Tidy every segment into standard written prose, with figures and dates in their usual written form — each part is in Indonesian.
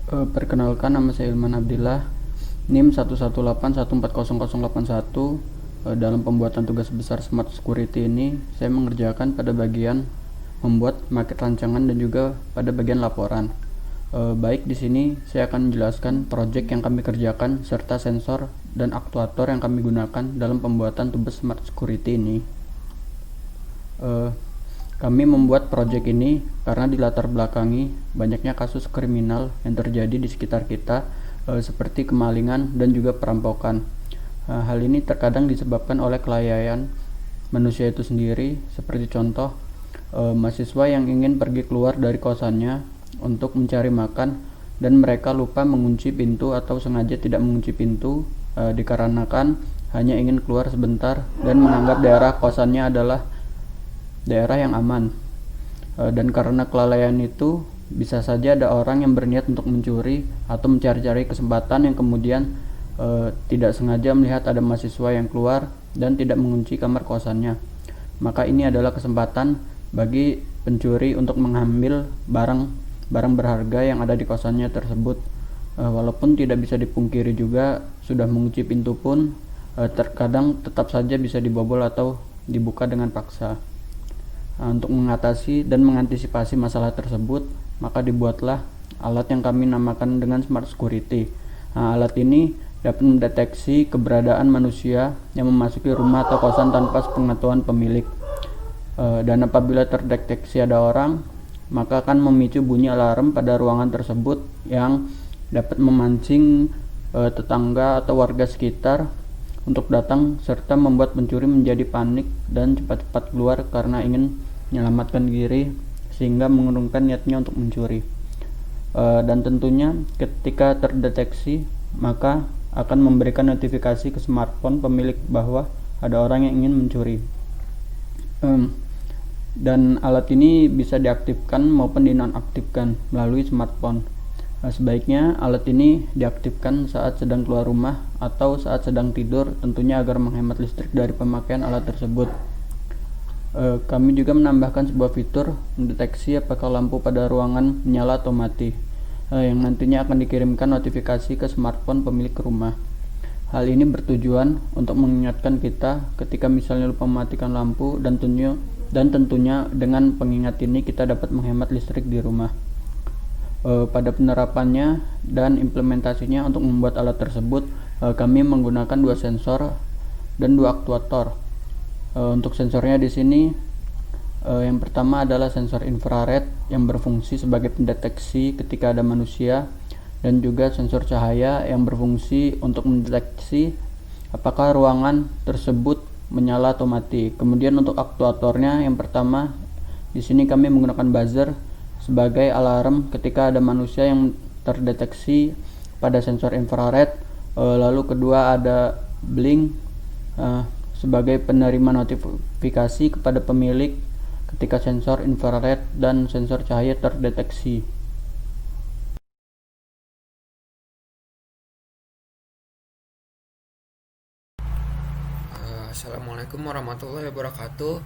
Perkenalkan, nama saya Ilman Abdillah, NIM 118140081. Dalam pembuatan tugas besar Smart Security ini, saya mengerjakan pada bagian membuat market rancangan dan juga pada bagian laporan. Baik, di sini saya akan menjelaskan proyek yang kami kerjakan serta sensor dan aktuator yang kami gunakan dalam pembuatan tugas Smart Security ini. Kami membuat proyek ini karena dilatar belakangi banyaknya kasus kriminal yang terjadi di sekitar kita, seperti kemalingan dan juga perampokan. Hal ini terkadang disebabkan oleh kelalaian manusia itu sendiri, seperti contoh mahasiswa yang ingin pergi keluar dari kosannya untuk mencari makan dan mereka lupa mengunci pintu atau sengaja tidak mengunci pintu, dikarenakan hanya ingin keluar sebentar dan menganggap daerah kosannya adalah daerah yang aman. Dan karena kelalaian itu, bisa saja ada orang yang berniat untuk mencuri atau mencari-cari kesempatan yang kemudian tidak sengaja melihat ada mahasiswa yang keluar dan tidak mengunci kamar kosannya. Maka ini adalah kesempatan bagi pencuri untuk mengambil barang berharga yang ada di kosannya tersebut. Walaupun tidak bisa dipungkiri juga, sudah mengunci pintu pun terkadang tetap saja bisa dibobol atau dibuka dengan paksa. Untuk mengatasi dan mengantisipasi masalah tersebut, maka dibuatlah alat yang kami namakan dengan Smart Security. Alat ini dapat mendeteksi keberadaan manusia yang memasuki rumah atau kosan tanpa sepengetahuan pemilik. Dan apabila terdeteksi ada orang, maka akan memicu bunyi alarm pada ruangan tersebut yang dapat memancing tetangga atau warga sekitar untuk datang serta membuat pencuri menjadi panik dan cepat-cepat keluar karena ingin menyelamatkan diri sehingga mengurungkan niatnya untuk mencuri. Dan tentunya ketika terdeteksi maka akan memberikan notifikasi ke smartphone pemilik bahwa ada orang yang ingin mencuri. Dan alat ini bisa diaktifkan maupun dinonaktifkan melalui smartphone. Sebaiknya alat ini diaktifkan saat sedang keluar rumah atau saat sedang tidur, tentunya agar menghemat listrik dari pemakaian alat tersebut. Kami juga menambahkan sebuah fitur mendeteksi apakah lampu pada ruangan menyala atau mati, yang nantinya akan dikirimkan notifikasi ke smartphone pemilik rumah. Hal ini bertujuan untuk mengingatkan kita ketika misalnya lupa mematikan lampu, dan tentunya dengan pengingat ini kita dapat menghemat listrik di rumah. Pada penerapannya dan implementasinya untuk membuat alat tersebut, kami menggunakan 2 sensor dan 2 aktuator. Untuk sensornya di sini, yang pertama adalah sensor infrared yang berfungsi sebagai pendeteksi ketika ada manusia, dan juga sensor cahaya yang berfungsi untuk mendeteksi apakah ruangan tersebut menyala atau mati. Kemudian untuk aktuatornya, yang pertama di sini kami menggunakan buzzer sebagai alarm ketika ada manusia yang terdeteksi pada sensor infrared. Lalu kedua ada blink sebagai penerima notifikasi kepada pemilik ketika sensor infrared dan sensor cahaya terdeteksi. Assalamualaikum warahmatullahi wabarakatuh.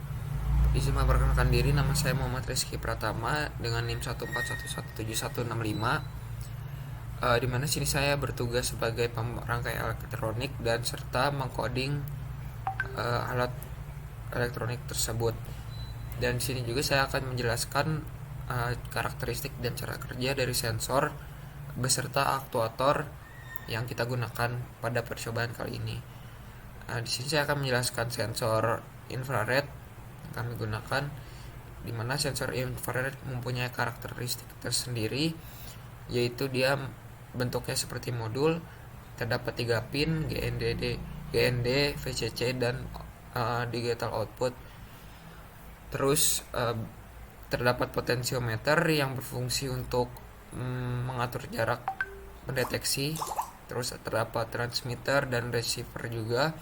Izin memperkenalkan diri, nama saya Muhammad Rizky Pratama dengan NIM 141717165. Di mana sini saya bertugas sebagai pemrangkai elektronik dan serta mengcoding alat elektronik tersebut. Dan di sini juga saya akan menjelaskan karakteristik dan cara kerja dari sensor beserta aktuator yang kita gunakan pada percobaan kali ini. Di sini saya akan menjelaskan sensor infrared yang kami gunakan, di mana sensor infrared mempunyai karakteristik tersendiri, yaitu dia bentuknya seperti modul, terdapat 3 pin GND, VCC dan digital output. Terus terdapat potensiometer yang berfungsi untuk mengatur jarak pendeteksi. Terus terdapat transmitter dan receiver juga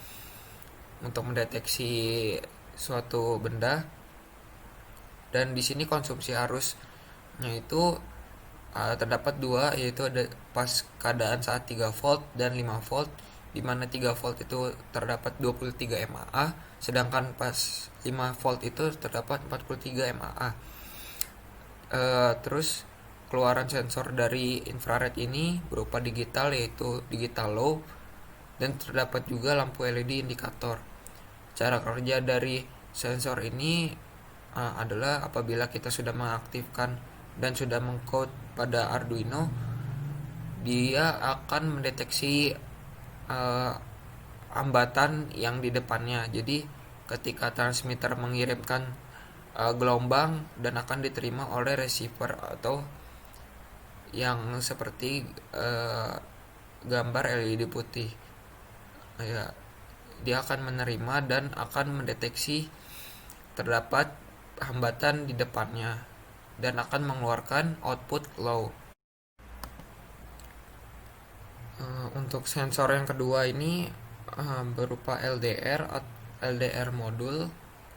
untuk mendeteksi suatu benda. Dan di sini konsumsi arusnya itu terdapat 2, yaitu ada pas keadaan saat 3 volt dan 5 volt, di mana 3 volt itu terdapat 23 mAh, sedangkan pas 5 volt itu terdapat 43 mAh. Terus keluaran sensor dari infrared ini berupa digital, yaitu digital low, dan terdapat juga lampu LED indikator. Cara kerja dari sensor ini adalah apabila kita sudah mengaktifkan dan sudah mengcode pada Arduino, dia akan mendeteksi hambatan yang di depannya. Jadi ketika transmitter mengirimkan gelombang dan akan diterima oleh receiver atau yang seperti gambar LED putih, ya, dia akan menerima dan akan mendeteksi terdapat hambatan di depannya dan akan mengeluarkan output low. Untuk sensor yang kedua ini berupa LDR modul,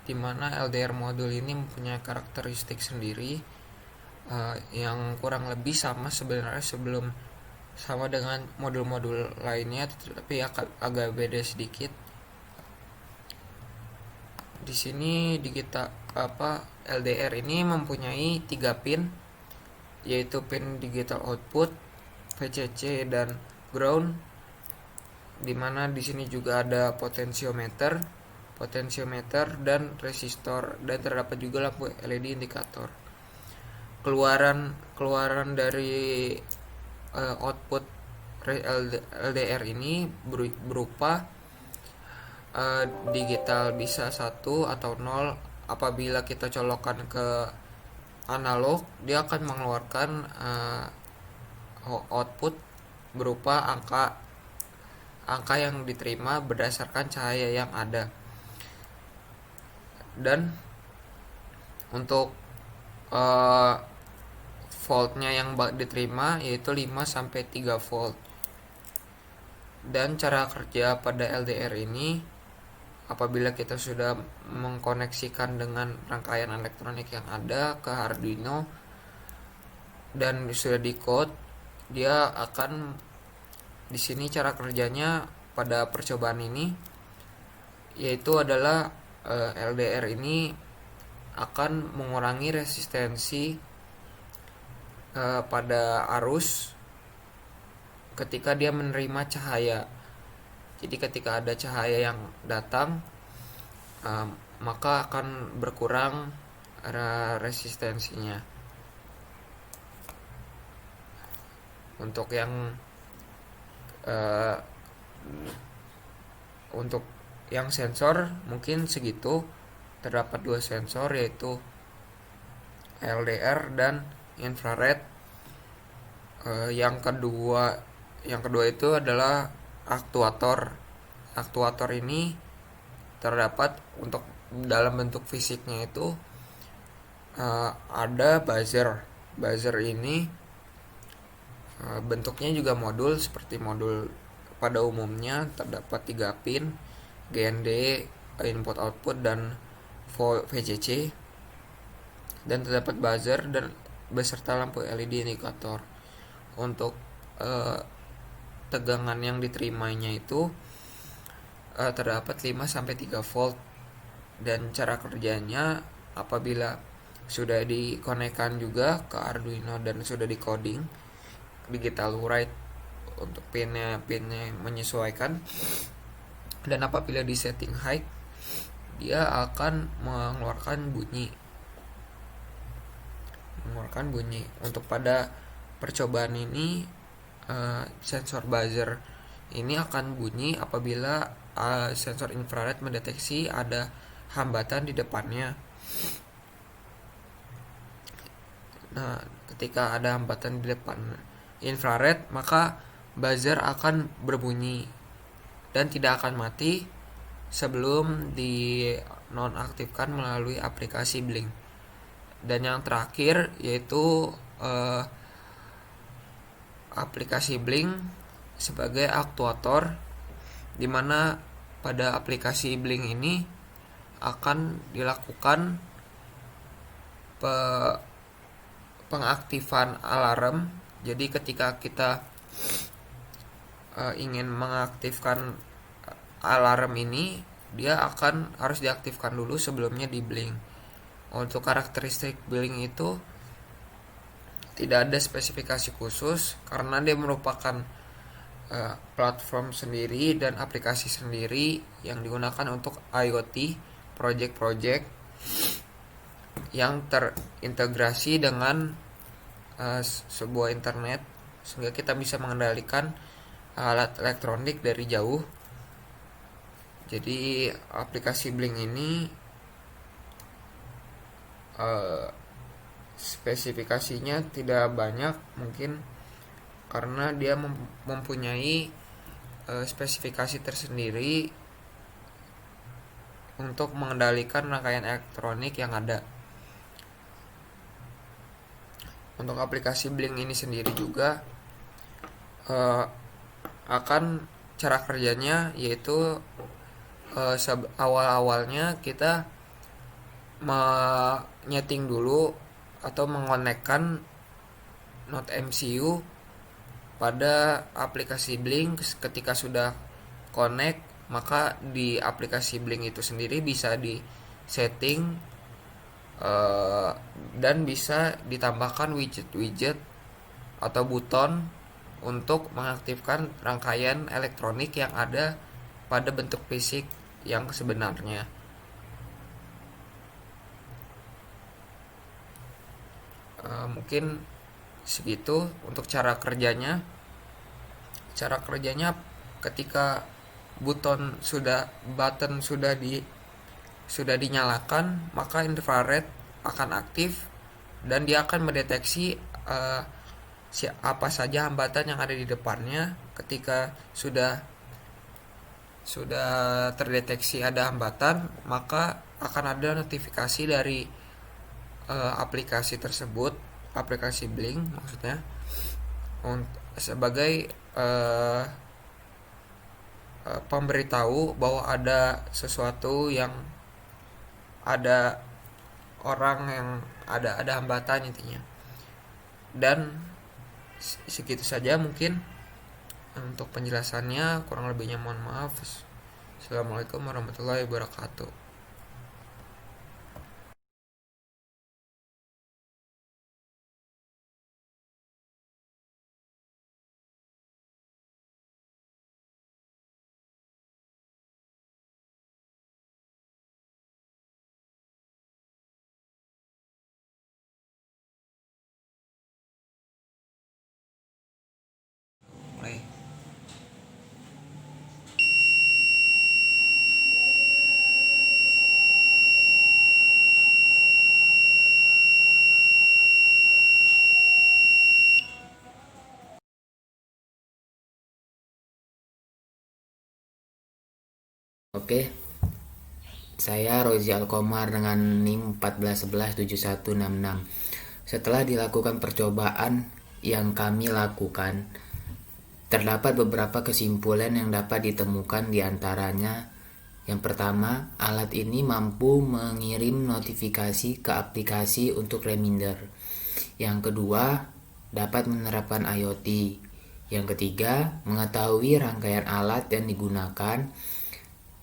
di mana LDR modul ini mempunyai karakteristik sendiri yang kurang lebih sama sebenarnya sama dengan modul-modul lainnya, tapi agak beda sedikit. Di sini LDR ini mempunyai 3 pin, yaitu pin digital output, VCC, dan ground, dimana di sini juga ada potensiometer dan resistor, dan terdapat juga lampu LED indikator. Keluaran dari output LDR ini berupa digital, bisa 1 atau 0. Apabila kita colokkan ke analog, dia akan mengeluarkan output berupa angka yang diterima berdasarkan cahaya yang ada. Dan untuk voltnya yang diterima yaitu 5-3 volt. Dan cara kerja pada LDR ini, apabila kita sudah mengkoneksikan dengan rangkaian elektronik yang ada ke Arduino dan sudah di-code, dia akan, di sini cara kerjanya pada percobaan ini yaitu adalah LDR ini akan mengurangi resistensi pada arus ketika dia menerima cahaya. Jadi ketika ada cahaya yang datang, maka akan berkurang resistensinya. Untuk yang sensor mungkin segitu. Terdapat 2 sensor, yaitu LDR dan infrared. Yang kedua itu adalah aktuator. Aktuator ini terdapat untuk dalam bentuk fisiknya itu ada buzzer. Buzzer ini bentuknya juga modul seperti modul pada umumnya. Terdapat 3 pin, GND, input output, dan VCC, dan terdapat buzzer dan beserta lampu LED indikator. Untuk tegangan yang diterimanya itu terdapat 5-3 volt. Dan cara kerjanya, apabila sudah dikonekkan juga ke Arduino dan sudah di coding digital write untuk pinnya menyesuaikan, dan apabila di setting high, dia akan mengeluarkan bunyi. Untuk pada percobaan ini, sensor buzzer ini akan bunyi apabila sensor infrared mendeteksi ada hambatan di depannya. Nah, ketika ada hambatan di depan infrared, maka buzzer akan berbunyi dan tidak akan mati sebelum dinonaktifkan melalui aplikasi Blink. Dan yang terakhir yaitu aplikasi Blink sebagai aktuator, di mana pada aplikasi Blink ini akan dilakukan pengaktifan alarm. Jadi ketika kita ingin mengaktifkan alarm ini, dia harus diaktifkan dulu sebelumnya di Blink. Untuk karakteristik Blink itu tidak ada spesifikasi khusus karena dia merupakan platform sendiri dan aplikasi sendiri yang digunakan untuk IoT project-project yang terintegrasi dengan sebuah internet, sehingga kita bisa mengendalikan alat elektronik dari jauh. Jadi aplikasi Blink ini spesifikasinya tidak banyak mungkin karena dia mempunyai spesifikasi tersendiri untuk mengendalikan rangkaian elektronik yang ada. Untuk aplikasi Blink ini sendiri juga akan cara kerjanya yaitu awal-awalnya kita menyeting dulu atau mengonekkan Node MCU pada aplikasi Blink. Ketika sudah connect, maka di aplikasi Blink itu sendiri bisa di setting dan bisa ditambahkan widget-widget atau buton untuk mengaktifkan rangkaian elektronik yang ada pada bentuk fisik yang sebenarnya. Mungkin segitu untuk cara kerjanya. Cara kerjanya ketika button sudah dinyalakan, maka infrared akan aktif dan dia akan mendeteksi apa saja hambatan yang ada di depannya. Ketika sudah terdeteksi ada hambatan, maka akan ada notifikasi dari aplikasi tersebut, aplikasi Blink maksudnya, sebagai pemberitahu bahwa ada sesuatu yang ada orang yang ada hambatan intinya. Dan segitu saja mungkin untuk penjelasannya, kurang lebihnya mohon maaf. Assalamualaikum warahmatullahi wabarakatuh. Mulai. Oke, saya Rozi Alkomar dengan NIM 14117166. Setelah dilakukan percobaan yang kami lakukan, terdapat beberapa kesimpulan yang dapat ditemukan di antaranya. Yang pertama, alat ini mampu mengirim notifikasi ke aplikasi untuk reminder. Yang kedua, dapat menerapkan IoT. Yang ketiga, mengetahui rangkaian alat yang digunakan.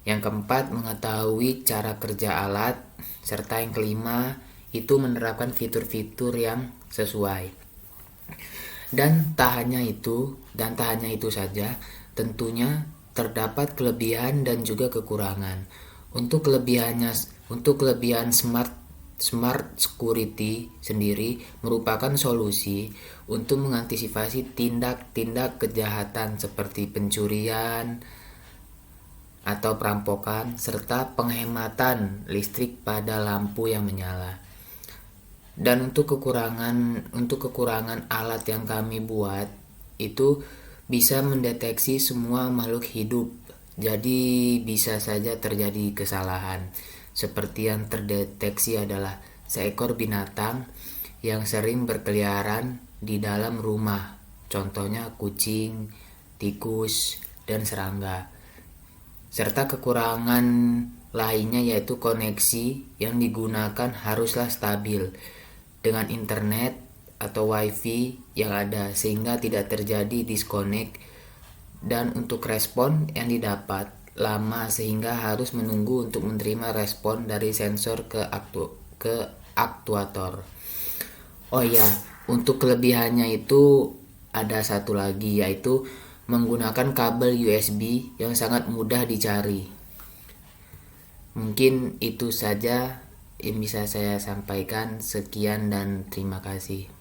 Yang keempat, mengetahui cara kerja alat. Serta yang kelima, itu menerapkan fitur-fitur yang sesuai. Dan tak hanya itu saja, tentunya terdapat kelebihan dan juga kekurangan. Untuk kelebihan smart security sendiri merupakan solusi untuk mengantisipasi tindak-tindak kejahatan seperti pencurian atau perampokan serta penghematan listrik pada lampu yang menyala. Dan untuk kekurangan alat yang kami buat itu bisa mendeteksi semua makhluk hidup. Jadi bisa saja terjadi kesalahan. Seperti yang terdeteksi adalah seekor binatang yang sering berkeliaran di dalam rumah. Contohnya kucing, tikus, dan serangga. Serta kekurangan lainnya yaitu koneksi yang digunakan haruslah stabil dengan internet atau wifi yang ada sehingga tidak terjadi disconnect, dan untuk respon yang didapat lama sehingga harus menunggu untuk menerima respon dari sensor ke aktuator. Oh iya, untuk kelebihannya itu ada satu lagi, yaitu menggunakan kabel USB yang sangat mudah dicari. Mungkin itu saja yang bisa saya sampaikan. Sekian dan terima kasih.